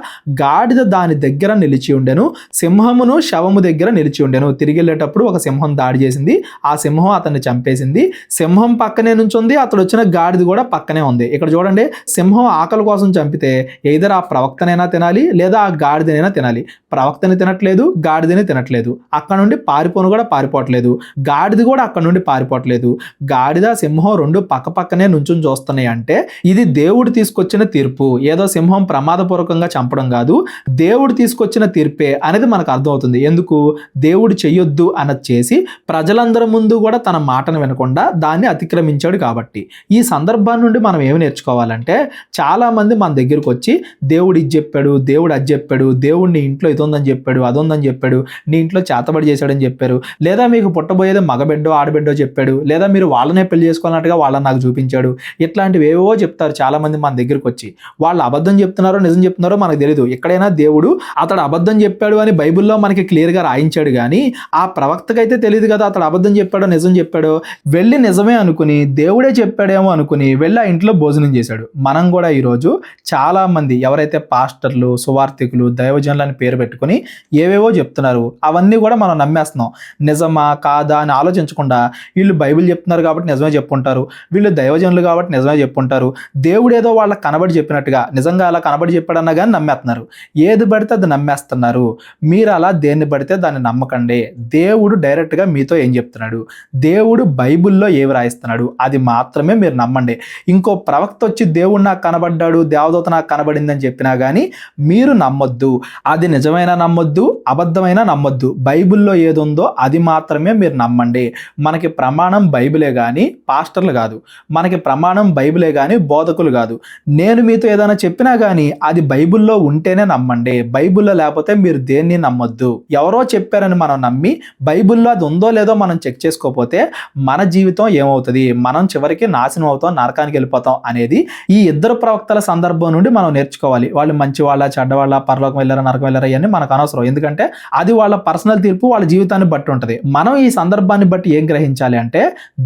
గాడిద దాని దగ్గర నిలిచి ఉండెను. సింహమును శవము దగ్గర నిలిచి ఉండెను. తిరిగి వెళ్ళేటప్పుడు ఒక సింహం దాడి చేసింది, ఆ సింహం అతన్ని చంపేసింది. సింహం పక్కనే నుంచి ఉంది, అతడు వచ్చిన గాడిద కూడా పక్కనే ఉంది. ఇక్కడ చూడండి, సింహం ఆకలి కోసం చంపితే ఎయిదర్ ఆ ప్రవక్తనైనా తినాలి లేదా ఆ గాడిదనైనా తినాలి. ప్రవక్తని తినట్లేదు, గాడిదని తినట్లేదు. అక్కడ నుండి పారిపోను కూడా పారిపోవట్లేదు, గాడిద కూడా అక్కడ నుండి పారిపోవట్లేదు. గాడిద సింహం రెండు పక్కపక్కనే నుంచుని చూస్తున్నాయి అంటే ఇది దేవుడు తీసుకొచ్చిన తీర్పు. ఏదో సింహం ప్రమాదపూర్వకంగా చంపడం కాదు, దేవుడు తీసుకొచ్చిన తీర్పే అనేది మనకు అర్థమవుతుంది. ఎందుకు? దేవుడు చెయ్యొద్దు అన్నది చేసి ప్రజలందరి ముందు కూడా తన మాటను వినకుండా దాన్ని అతిక్రమించాడు కాబట్టి. ఈ సందర్భాన్ని నుండి మనం ఏమి నేర్చుకోవాలంటే, చాలా మంది మన దగ్గరకు వచ్చి దేవుడు ఇది చెప్పాడు, దేవుడు అది చెప్పాడు, దేవుడు నీ ఇంట్లో ఇది ఉందని చెప్పాడు, అది ఉందని చెప్పాడు, నీ ఇంట్లో చేతబడి చేశాడని చెప్పారు, లేదా మీకు పుట్టబోయేది మగబిడ్డో ఆడబిడ్డో చెప్పాడు, లేదా మీరు వాళ్ళనే పెళ్లి చేసుకోవాలన్నట్టుగా వాళ్ళని నాకు చూపించాడు. ఇట్లాంటివి ఏవో చెప్తారు చాలా మంది మన దగ్గరకు వచ్చి. వాళ్ళు అబద్ధం చెప్తున్నారో నిజం చెప్తున్నారో మనకు తెలియదు. ఎక్కడైనా దేవుడు అతడు అబద్ధం చెప్పాడు అని బైబిల్లో మనకి క్లియర్గా రాయించాడు, కానీ ఆ ప్రవక్తకైతే తెలియదు కదా అతడు అబద్ధం చెప్పాడో నిజం చెప్పాడో. వెళ్ళి నిజమే అనుకుని దేవుడే చెప్పాడేమో అనుకుని వెళ్ళి ఆ ఇంట్లో భోజనం చేశాడు. మనం కూడా ఈరోజు చాలా మంది ఎవరైతే పాస్టర్లు, సువార్థికులు, దైవజనులని పేరు పెట్టుకుని ఏవేవో చెప్తున్నారు, అవన్నీ కూడా మనం నమ్మేస్తున్నాం. నిజమా కాదా అని ఆలోచించకుండా వీళ్ళు బైబిల్ చెప్తున్నారు కాబట్టి నిజమే చెప్పుకుంటారు, వీళ్ళు దైవజనులు కాబట్టి నిజమే చెప్పుకుంటారు, దేవుడు ఏదో వాళ్ళకి కనబడి చెప్పినట్టుగా నిజంగా అలా కనబడి చెప్పాడన్నా కానీ నమ్మేస్తున్నారు. ఏది పడితే అది నమ్మేస్తున్నారు. మీరు అలా దేన్ని పడితే దాన్ని నమ్మకండి. దేవుడు డైరెక్ట్గా మీతో ఏం చెప్తున్నాడు, దేవుడు బైబిల్లో ఏవి రాయిస్తున్నాడు అది మాత్రమే మీరు నమ్మండి. ఇంకో ప్రవక్త వచ్చి దేవుడు నాకు కనబడ్డాడు, దేవదూత నాకు కనబడిందని చెప్పినా కానీ మీరు నమ్మొద్దు. అది నిజమైనా నమ్మొద్దు, అబద్ధమైనా నమ్మొద్దు. బైబిల్లో ఏది ఉందో అది మాత్రమే మీరు నమ్మండి. మనకి ప్రమాణం బైబిలే కానీ పాస్టర్లు కాదు, మనకి ప్రమాణం బైబిలే కానీ బోధకులు కాదు. నేను మీతో ఏదైనా చెప్పినా కానీ అది బైబిల్లో ఉంటేనే నమ్మండి. బైబిల్లో లేకపోతే మీరు దేన్ని నమ్మొద్దు. ఎవరో చెప్పారని మనం నమ్మి బైబిల్లో అది ఉందో లేదో మనం చెక్ చేసుకోకపోతే మన జీవితం ఏమవుతుంది, మనం చివరికి నాశనం అవుతాం, నరకానికి వెళ్ళిపోతాం అనేది ఈ ఇద్దరు ప్రవక్తల సందర్భం నుండి మనం నేర్చుకోవాలి. వాళ్ళు మంచి వాళ్ళ చెడ్డవాళ్ళ, పరలోకం వెళ్ళారా నరకం వెళ్ళారా ఇవన్నీ మనకు అనవసరం. ఎందుకంటే అది వాళ్ళ పర్సనల్ తీర్పు, వాళ్ళ జీవితాన్ని బట్టి ఉంటుంది. మనం ఈ సందర్భాన్ని బట్టి ఏం గ్రహించాలి అంటే,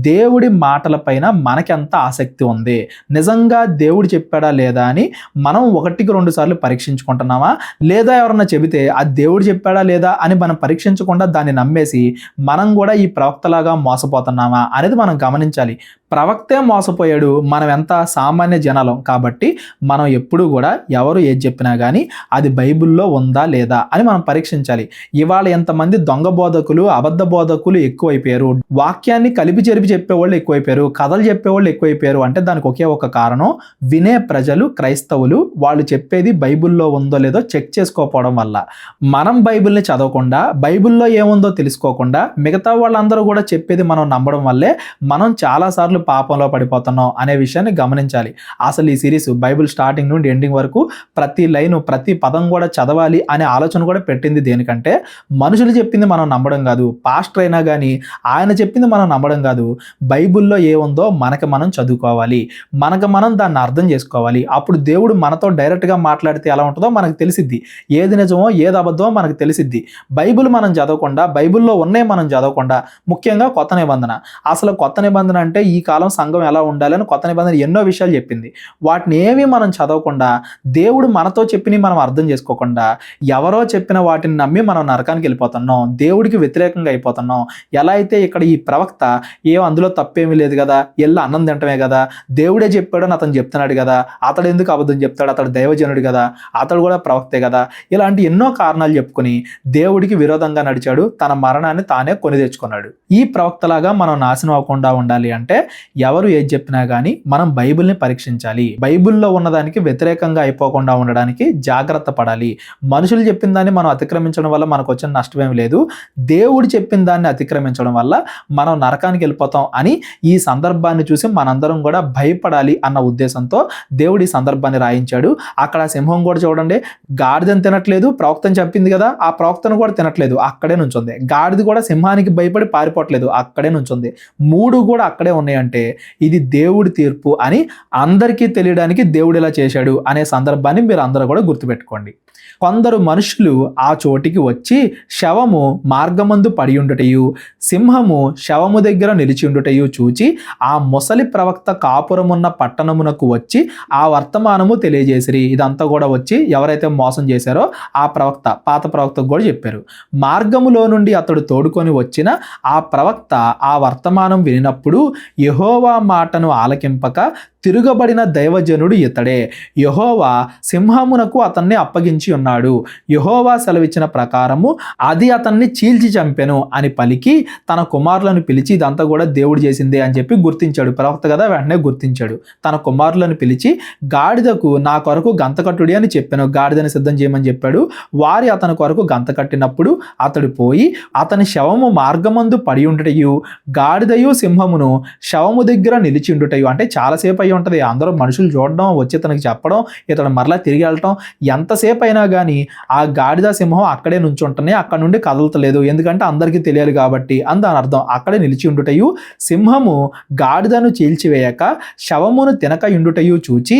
దేవుడి మాటల పైన మనకెంత ఆసక్తి ఉంది, నిజంగా దేవుడు చెప్పాడా లేదా అని మనం 1-2 సార్లు పరీక్షించుకుంటున్నామా, లేదా ఎవరన్నా చెబితే అది దేవుడు చెప్పాడా లేదా అని మనం పరీక్షించకుండా దాన్ని నమ్మేసి మనం కూడా ఈ ప్రవక్తలాగా మోసపోతున్నామా అనేది మనం గమనించాలి. ప్రవక్తే మోసపోయాడు, మనం ఎంత సామాన్య జనాలం కాబట్టి మనం ఎప్పుడు కూడా ఎవరు ఏది చెప్పినా కానీ అది బైబిల్లో ఉందా లేదా అని మనం పరీక్షించాలి. ఇవాళ ఎంతమంది దొంగ బోధకులు, అబద్ధ బోధకులు ఎక్కువైపోయారు, వాక్యాన్ని కలిపి చెరిపి చెప్పేవాళ్ళు ఎక్కువైపోయారు, కథలు చెప్పేవాళ్ళు ఎక్కువైపోయారు అంటే దానికి ఒకే ఒక కారణం, వినే ప్రజలు, క్రైస్తవులు వాళ్ళు చెప్పేది బైబిల్లో ఉందో లేదో చెక్ చేసుకోకపోవడం వల్ల. మనం బైబిల్ని చదవకుండా, బైబిల్లో ఏముందో తెలుసుకోకుండా మిగతా వాళ్ళందరూ కూడా చెప్పేది మనం నమ్మడం వల్లే మనం చాలాసార్లు పాపంలో పడిపోతున్నాం అనే విషయాన్ని గమనించాలి. అసలు ఈ సిరీస్ బైబిల్ స్టార్టింగ్ నుండి ఎండింగ్ వరకు ప్రతి లైను, ప్రతి పదం కూడా చదవాలి అనే ఆలోచన కూడా పెట్టింది దేనికంటే, మనుషులు చెప్పింది మనం నమ్మడం కాదు, పాస్టర్ అయినా కానీ ఆయన చెప్పింది మనం నమ్మడం కాదు, బైబిల్లో ఏముందో మనకి మనం చదువుకోవాలి, మనకు మనం దాన్ని అర్థం చేసుకోవాలి. అప్పుడు దేవుడు మనతో డైరెక్ట్గా మాట్లాడితే ఎలా ఉంటుందో మనకు తెలిసిద్ది, ఏది నిజమో ఏది అబద్ధమో మనకు తెలిసిద్ది. బైబిల్ మనం చదవకుండా, బైబిల్లో ఉన్నాయి మనం చదవకుండా, ముఖ్యంగా కొత్త నిబంధన. అసలు కొత్త నిబంధన అంటే ఈ కాలం సంఘం ఎలా ఉండాలని కొత్త నిబంధన ఎన్నో విషయాలు చెప్పింది. వాటిని ఏమీ మనం చదవకుండా, దేవుడు మనతో చెప్పినవి మనం అర్థం చేసుకోకుండా, ఎవరో చెప్పిన వాటిని నమ్మి మనం నరకానికి వెళ్ళిపోతున్నాం, దేవుడికి వ్యతిరేకంగా అయిపోతున్నాం. ఎలా అయితే ఇక్కడ ఈ ప్రవక్త అందులో తప్పేమీ లేదు కదా, ఎల్లు అన్నం తింటమే కదా, దేవుడే చెప్పాడని అతను చెప్తున్నాడు కదా, అతడు ఎందుకు అబద్ధం చెప్తాడు, అతడు దైవజనుడు కదా, అతడు కూడా ప్రవక్తే కదా, ఇలాంటి ఎన్నో కారణాలు చెప్పుకుని దేవుడికి విరోధంగా నడిచాడు, తన మరణాన్ని తానే కొని తెచ్చుకున్నాడు. ఈ ప్రవక్తలాగా మనం నాశనం అవ్వకుండా ఉండాలి అంటే ఎవరు ఏది చెప్పినా కానీ మనం బైబిల్ని పరీక్షించాలి. బైబిల్లో ఉన్నదానికి వ్యతిరేకంగా అయిపోకుండా ఉండడానికి జాగ్రత్త పడాలి. మనుషులు చెప్పిన దాన్ని మనం అతిక్రమించడం వల్ల మనకు వచ్చిన నష్టమేమి లేదు, దేవుడు చెప్పిన దాన్ని అతిక్రమించడం వల్ల మనం నరకానికి వెళ్ళిపోతాం అని ఈ సందర్భాన్ని చూసి మనందరం కూడా భయపడాలి అన్న ఉద్దేశంతో దేవుడు ఈ సందర్భాన్ని రాయించాడు. అక్కడ సింహం కూడా చూడండి, గాడిదని తినట్లేదు, ప్రవక్తను చెప్పింది కదా, ఆ ప్రవక్తను కూడా తినట్లేదు, అక్కడే నుంచుంది. గాడిది కూడా సింహానికి భయపడి పారిపోవట్లేదు, అక్కడే నుంచుంది. 3 కూడా అక్కడే ఉన్నాయంటే ఇది దేవుడి తీర్పు అని అందరికీ తెలియడానికి దేవుడు ఇలా చేశాడు అనే సందర్భాన్ని మీరు అందరూ కూడా గుర్తుపెట్టుకోండి. కొందరు మనుషులు ఆ చోటికి వచ్చి శవము మార్గమందు పడి ఉండుటయు సింహము శవము దగ్గర నిలిచి ఉండుటయు చూచి ఆ ముసలి ప్రవక్త కాపురమున్న పట్టణమునకు వచ్చి ఆ వర్తమానము తెలియజేసిరి. ఇదంతా కూడా వచ్చి ఎవరైతే మోసం చేశారో ఆ ప్రవక్త, పాత ప్రవక్తకు కూడా చెప్పారు. మార్గములో నుండి అతడు తోడుకొని వచ్చిన ఆ ప్రవక్త ఆ వర్తమానం వినినప్పుడు యెహోవా మాటను ఆలకింపక తిరుగబడిన దైవజనుడు ఇతడే. యెహోవా సింహమునకు అతన్ని అప్పగించి ఉన్నాడు. యెహోవా సెలవిచ్చిన ప్రకారము అది అతన్ని చీల్చి చంపెను అని పలికి తన కుమారులను పిలిచి ఇదంతా కూడా దేవుడు చేసిందే అని చెప్పి గుర్తించాడు. ప్రవక్త కదా, వెంటనే గుర్తించాడు. తన కుమారులను పిలిచి గాడిదకు నా కొరకు గంత కట్టుడి అని చెప్పాను, గాడిదని సిద్ధం చేయమని చెప్పాడు. వారి అతని కొరకు గంత కట్టినప్పుడు అతడు పోయి అతని శవము మార్గమందు పడి ఉండుటయు గాడిదయు సింహమును శవము దగ్గర నిలిచి ఉండుటయు, అంటే చాలాసేపు అయి ఉంటుంది. అందరూ మనుషులు చూడడం, వచ్చి ఇతనికి చెప్పడం, ఇతడు మరలా తిరిగి వెళ్ళటం, ఎంతసేపు అయినా కానీ ఆ గాడిద సింహం అక్కడే నుంచి ఉంటున్నాయి, అక్కడ నుండి కదలతలేదు. ఎందుకంటే అందరికీ తెలియాలి కాబట్టి అని దాని అర్థం. అక్కడే నిలిచి ఉండుటయు సింహము గాడిదను చీల్చివేయక శవమును తినక ఉండుటయు చూచి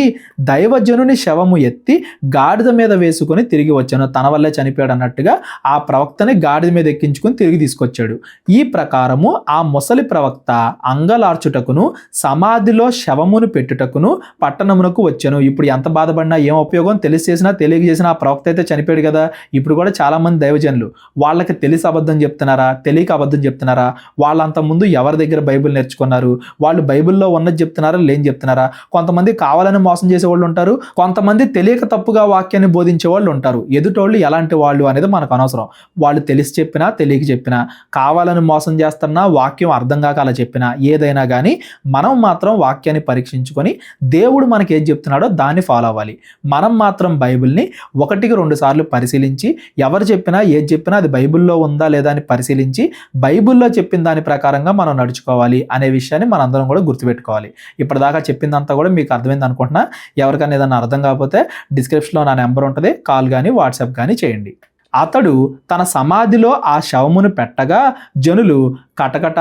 దైవజనుని శవము ఎత్తి గాడిద మీద వేసుకొని తిరిగి వచ్చాను. తన వల్లే చనిపోయాడు అన్నట్టుగా ఆ ప్రవక్తని గాడిద మీద ఎక్కించుకొని తిరిగి తీసుకొచ్చాడు. ఈ ప్రకారము ఆ ముసలి ప్రవక్త అంగలార్చుటకును సమాధిలో శవమును పెట్టుటకును పట్టణమునకు వచ్చాను. ఇప్పుడు ఎంత బాధపడినా ఏం ఉపయోగం, తెలిసి చేసినా తెలియక చేసినా ఆ ప్రవక్త అయితే చనిపోయాడు కదా. ఇప్పుడు కూడా చాలా మంది దైవజనులు వాళ్ళకి తెలిసి అబద్ధం చెప్తున్నారా, తెలియక అబద్ధం చెప్తున్నారా, వాళ్ళంత ముందు ఎవరి దగ్గర బైబిల్ నేర్చుకున్నారు, వాళ్ళు బైబిల్లో ఉన్నది చెప్తున్నారా లేని చెప్తున్నారా. కొంతమంది కావాలని మోసం చేసే వాళ్ళు ఉంటారు, కొంతమంది తెలియక తప్పుగా వాక్యాన్ని బోధించే వాళ్ళు ఉంటారు. ఎదుటోళ్ళు ఎలాంటి వాళ్ళు అనేది మనకు అనవసరం. వాళ్ళు తెలిసి చెప్పినా తెలియక చెప్పినా, కావాలని మోసం చేస్తున్నా, వాక్యం అర్థం కాక అలా చెప్పినా, ఏదైనా కానీ మనం మాత్రం వాక్యాన్ని పరీక్షించుకొని దేవుడు మనకి ఏది చెప్తున్నాడో దాన్ని ఫాలో అవ్వాలి. మనం మాత్రం బైబిల్ని 1-2 సార్లు పరిశీలించి ఎవరు చెప్పినా ఏది చెప్పినా అది బైబిల్లో ఉందా లేదా అని పరిశీలించి బైబిల్లో చెప్పిన దాని ప్రకారంగా మనం నడుచుకోవాలి అనే విషయాన్ని మనందరం కూడా గుర్తుపెట్టుకోవాలి. ఇప్పటిదాకా చెప్పిందంతా కూడా మీకు అర్థమైంది అనుకుంటున్నా. ఎవరికైనా ఏదైనా అర్థం కాకపోతే డిస్క్రిప్షన్లో నా నెంబర్ ఉంటుంది, కాల్ కానీ వాట్సాప్ కానీ చేయండి. అతడు తన సమాధిలో ఆ శవమును పెట్టగా జనులు కటకట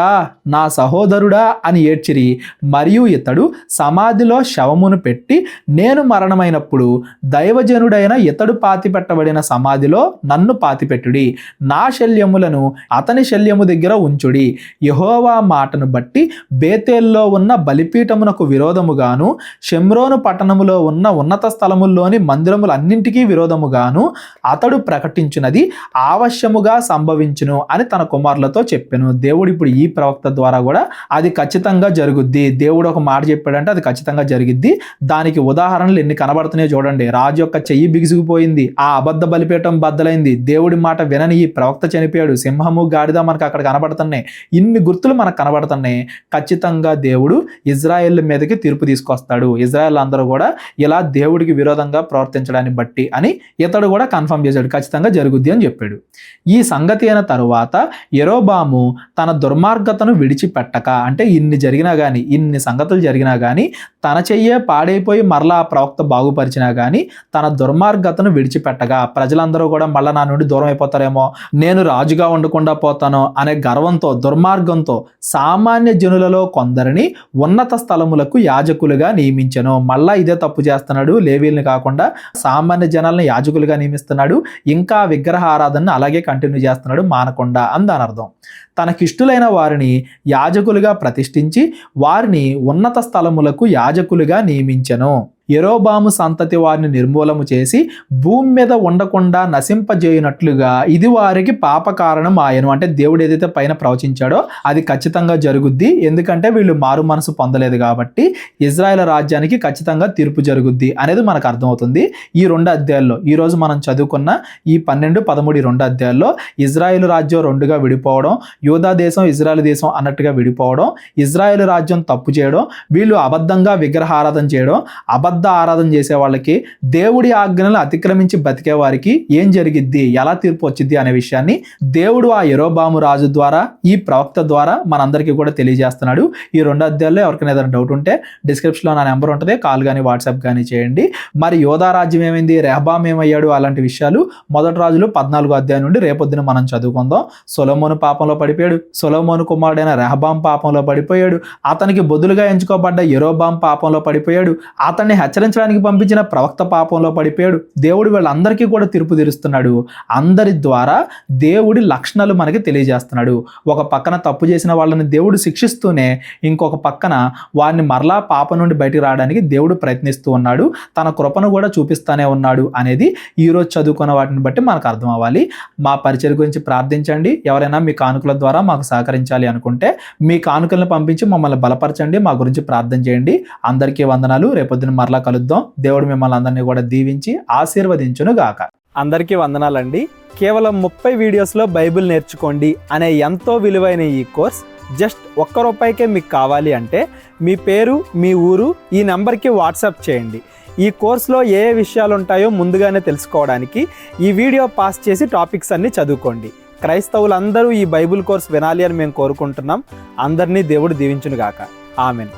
నా సహోదరుడా అని ఏడ్చిరి. మరియు ఇతడు సమాధిలో శవమును పెట్టి నేను మరణమైనప్పుడు దైవజనుడైన ఇతడు పాతిపెట్టబడిన సమాధిలో నన్ను పాతిపెట్టుడి, నా శల్యములను అతని శల్యము దగ్గర ఉంచుడి. యెహోవా మాటను బట్టి బేతేల్లో ఉన్న బలిపీఠమునకు విరోధముగాను షెమ్రోను పట్టణములో ఉన్న ఉన్నత స్థలముల్లోని మందిరములన్నింటికీ విరోధముగాను అతడు ప్రకటించినది ఆవశ్యముగా సంభవించును అని తన కుమారులతో చెప్పెను. దేవుడు ఇప్పుడు ఈ ప్రవక్త ద్వారా కూడా అది ఖచ్చితంగా జరుగుద్ది. దేవుడు ఒక మాట చెప్పాడంటే అది ఖచ్చితంగా జరిగిద్ది. దానికి ఉదాహరణలు ఎన్ని కనబడుతున్నాయో చూడండి. రాజు యొక్క చెయ్యి బిగుసుకుపోయింది, ఆ అబద్ధ బలిపీఠం బద్దలైంది, దేవుడి మాట వినని ఈ ప్రవక్త చనిపోయాడు, సింహము గాడిద మనకు అక్కడ కనబడుతున్నాయి. ఇన్ని గుర్తులు మనకు కనబడుతున్నాయి. ఖచ్చితంగా దేవుడు ఇజ్రాయెల్ మీదకి తీర్పు తీసుకొస్తాడు. ఇజ్రాయెల్ అందరూ కూడా ఇలా దేవుడికి విరోధంగా ప్రవర్తించడాన్ని బట్టి అని ఇతడు కూడా కన్ఫర్మ్ చేశాడు, ఖచ్చితంగా జరుగుద్ది అని చెప్పాడు. ఈ సంగతి అయిన తరువాత యెరోబాము తన దుర్మార్గతను విడిచిపెట్టక, అంటే ఇన్ని జరిగినా కానీ, ఇన్ని సంగతులు జరిగినా కానీ, తన చెయ్యే పాడైపోయి మరలా ప్రవక్త బాగుపరిచినా కానీ తన దుర్మార్గతను విడిచిపెట్టగా ప్రజలందరూ కూడా మళ్ళీ నా నుండి దూరం అయిపోతారేమో, నేను రాజుగా ఉండకుండా పోతాను అనే గర్వంతో, దుర్మార్గంతో సామాన్య జనులలో కొందరిని ఉన్నత స్థలములకు యాజకులుగా నియమించెను. మళ్ళా ఇదే తప్పు చేస్తున్నాడు. లేవీల్ని కాకుండా సామాన్య జనాలను యాజకులుగా నియమిస్తున్నాడు. ఇంకా విగ్రహ ఆరాధనను అలాగే కంటిన్యూ చేస్తున్నాడు మానకుండా అని దాని అర్థం. తనకిష్టులైన వారిని యాజకులుగా ప్రతిష్ఠించి వారిని ఉన్నత స్థలములకు యాజకులుగా నియమించెను. యెరోబాము సంతతి వారిని నిర్మూలము చేసి భూమి మీద ఉండకుండా నశింపజేయునట్లుగా ఇది వారికి పాప కారణం ఆయను. అంటే దేవుడు ఏదైతే పైన ప్రవచించాడో అది ఖచ్చితంగా జరుగుద్ది. ఎందుకంటే వీళ్ళు మారు మనసు పొందలేదు కాబట్టి ఇజ్రాయెల్ రాజ్యానికి ఖచ్చితంగా తీర్పు జరుగుద్ది అనేది మనకు అర్థమవుతుంది. ఈ 2 అధ్యాయాల్లో ఈరోజు మనం చదువుకున్న ఈ 12, 13 2 అధ్యాయాల్లో ఇజ్రాయెల్ రాజ్యం 2గా విడిపోవడం, యూదా దేశం ఇజ్రాయెల్ దేశం అన్నట్టుగా విడిపోవడం, ఇజ్రాయెల్ రాజ్యం తప్పు చేయడం, వీళ్ళు అబద్ధంగా విగ్రహ ఆరాధన చేయడం, అబద్ధ ఆరాధన చేసే వాళ్ళకి, దేవుడి ఆజ్ఞలను అతిక్రమించి బతికే వారికి ఏం జరిగిద్ది, ఎలా తీర్పు వచ్చిద్ది అనే విషయాన్ని దేవుడు ఆ యెరోబాము రాజు ద్వారా ఈ ప్రవక్త ద్వారా మనందరికీ కూడా తెలియజేస్తున్నాడు. ఈ 2 అధ్యాయాల్లో ఎవరికైనా ఏదైనా డౌట్ ఉంటే డిస్క్రిప్షన్లో నా నెంబర్ ఉంటుంది, కాల్ కానీ వాట్సాప్ కానీ చేయండి. మరి యోధా రాజ్యం ఏమైంది, రెహబాం ఏమయ్యాడు, అలాంటి విషయాలు 1 రాజులు 14 అధ్యాయం నుండి రేపొద్దున మనం చదువుకుందాం. సొలొమోను పాపంలో పడిపోయాడు, సొలొమోను కుమారుడైన రెహబాం పాపంలో పడిపోయాడు, అతనికి బదులుగా ఎంచుకోబడ్డ యెరోబాం పాపంలో పడిపోయాడు, అతన్ని హెచ్చరించడానికి పంపించిన ప్రవక్త పాపంలో పడిపోయాడు. దేవుడు వీళ్ళందరికీ కూడా తీర్పు తీరుస్తున్నాడు. అందరి ద్వారా దేవుడి లక్షణాలు మనకి తెలియజేస్తున్నాడు. ఒక పక్కన తప్పు చేసిన వాళ్ళని దేవుడు శిక్షిస్తూనే ఇంకొక పక్కన వారిని మరలా పాపం నుండి బయటికి రావడానికి దేవుడు ప్రయత్నిస్తూ ఉన్నాడు. తన కృపను కూడా చూపిస్తానే ఉన్నాడు అనేది ఈరోజు చదువుకున్న వాటిని బట్టి మనకు అర్థం అవ్వాలి. మా పరిచయం గురించి ప్రార్థించండి. ఎవరైనా మీ కానుకల ద్వారా మాకు సహకరించాలి అనుకుంటే మీ కానుకలను పంపించి మమ్మల్ని బలపరచండి. మా గురించి ప్రార్థన చేయండి. అందరికీ వందనాలు. రేపొద్దున మరలా కలుద్దాం. దేవుడు మిమ్మల్ని అందరినీ కూడా దీవించి ఆశీర్వదించును గాక. అందరికీ వందనాలండి. కేవలం 30 వీడియోస్లో బైబిల్ నేర్చుకోండి అనే ఎంతో విలువైన ఈ కోర్స్ జస్ట్ ₹1 మీకు కావాలి అంటే మీ పేరు, మీ ఊరు ఈ నెంబర్కి వాట్సాప్ చేయండి. ఈ కోర్సులో ఏ విషయాలు ఉంటాయో ముందుగానే తెలుసుకోవడానికి ఈ వీడియో పాస్ చేసి టాపిక్స్ అన్నీ చదువుకోండి. క్రైస్తవులందరూ ఈ బైబిల్ కోర్స్ వినాలి అని మేము కోరుకుంటున్నాం. అందరినీ దేవుడు దీవించును గాక. ఆమెన్.